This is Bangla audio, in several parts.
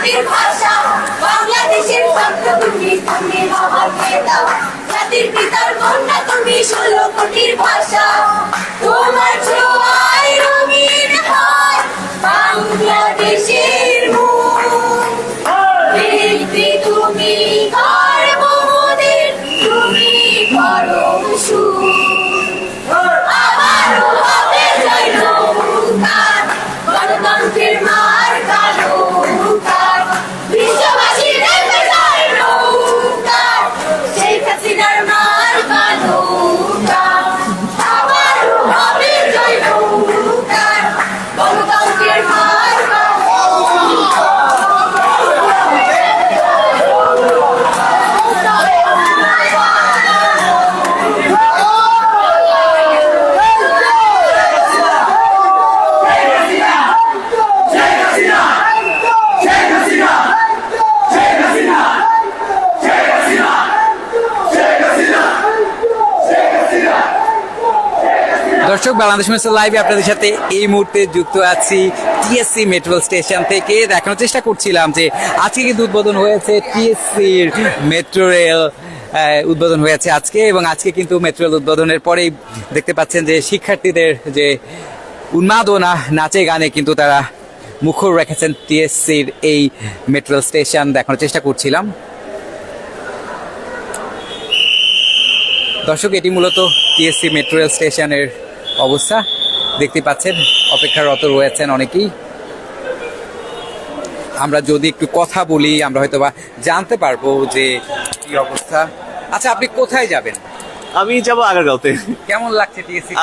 কোটির ভাষা, বাংলাদেশের শব্দ তুমি, তুমি মহান নেতা, জাতির পিতার কন্যা তুমি, 16 কোটির ভাষা। তোমার ছোঁয়ায় রঙিন হয় বাংলাদেশের মুখ, বীর তুমি গর্ব মোদের, তুমি পরম সুখ। আবারও হবে জয় নৌকার, গণতন্ত্রের মার্কা নৌকার, বিশ্ববাসী দেখবে জয় নৌকার, শেখ হাসিনার মার্কা নৌকার। আবারও হবে জয় নৌকার, গণতন্ত্রের মার্কা দর্শক, বাংলাদেশ মেট্রো লাইভে আপনাদের সাথে এই মুহূর্তে যুক্ত আছি টিএসসি মেট্রো স্টেশন থেকে। দেখানোর চেষ্টা করছিলাম যে আজকে কিন্তু উদ্বোধন হয়েছে টিএসসির মেট্রো রেল, উদ্বোধন হয়েছে আজকে, এবং আজকে কিন্তু মেট্রো রেল উদ্বোধনের পরেই দেখতে পাচ্ছেন যে শিক্ষার্থীদের যে উন্মাদনা, নাচে গানে কিন্তু তারা মুখর রেখেছেন টিএসসির এই মেট্রো রেল স্টেশন। দেখানোর চেষ্টা করছিলাম দর্শক, এটি মূলত টিএসসি মেট্রো রেল স্টেশনের অবস্থা। দেখতে পাচ্ছেন অপেক্ষারত রয়েছেন অনেকেই। আমরা যদি একটু কথা বলি আমরা হয়তো বা জানতে পারবো যে কি অবস্থা। আচ্ছা, আপনি কোথায় যাবেন? আমি যাবো আগারগাঁওতে। কেমন লাগছে টিএসসি?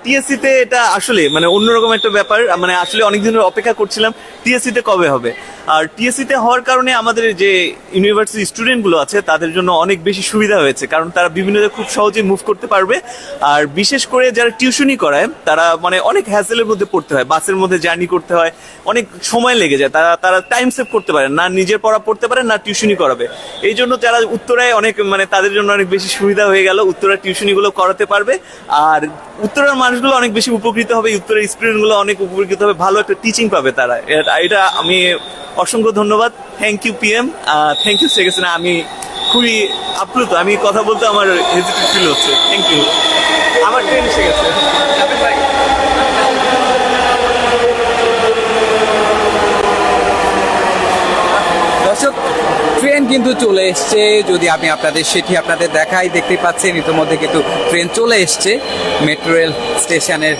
টিএসসি তে এটা আসলে মানে অন্যরকম একটা ব্যাপার, মানে আসলে অনেকদিন ধরে অপেক্ষা করছিলাম টিএসসি তে কবে হবে। আর টিএসসি তে হওয়ার কারণে আমাদের যে ইউনিভার্সিটি স্টুডেন্ট গুলো আছে তাদের জন্য অনেক বেশি সুবিধা হয়েছে, কারণ তারা বিভিন্ন জায়গায় খুব সহজে মুভ করতে পারবে। আর বিশেষ করে যারা টিউশনি করায় তারা মানে অনেক হ্যাসেলের মধ্যে পড়তে হয়, বাসের মধ্যে জার্নি করতে হয়, অনেক সময় লেগে যায়, তারা টাইম সেভ করতে পারে না, নিজের পড়া পড়তে পারে না টিউশনি করাবে। এই জন্য যারা উত্তরায় অনেক মানে তাদের জন্য অনেক বেশি সুবিধা হয়ে গেল, উত্তরা টিউশনি গুলো করাতে পারবে। আর উত্তরার মানুষগুলো অনেক বেশি উপকৃত হবে, উত্তরের স্টুডেন্ট গুলো অনেক উপকৃত হবে, ভালো একটা টিচিং পাবে তারা। এটা আমি অসংখ্য ধন্যবাদ। Thank you PM, thank you Sheikh Hasina. আমি খুবই আপ্লুত, আমি কথা বলতে আমার হেজিটেট ফিল হচ্ছে। Thank you. আমার ট্রেন এসে গেছে। দর্শক, ট্রেন কিন্তু চলে এসছে। যদি আমি সেটি আপনাদের দেখাই, দেখতে পাচ্ছেন ইতিমধ্যে কিন্তু ট্রেন চলে এসছে মেট্রো রেল স্টেশনের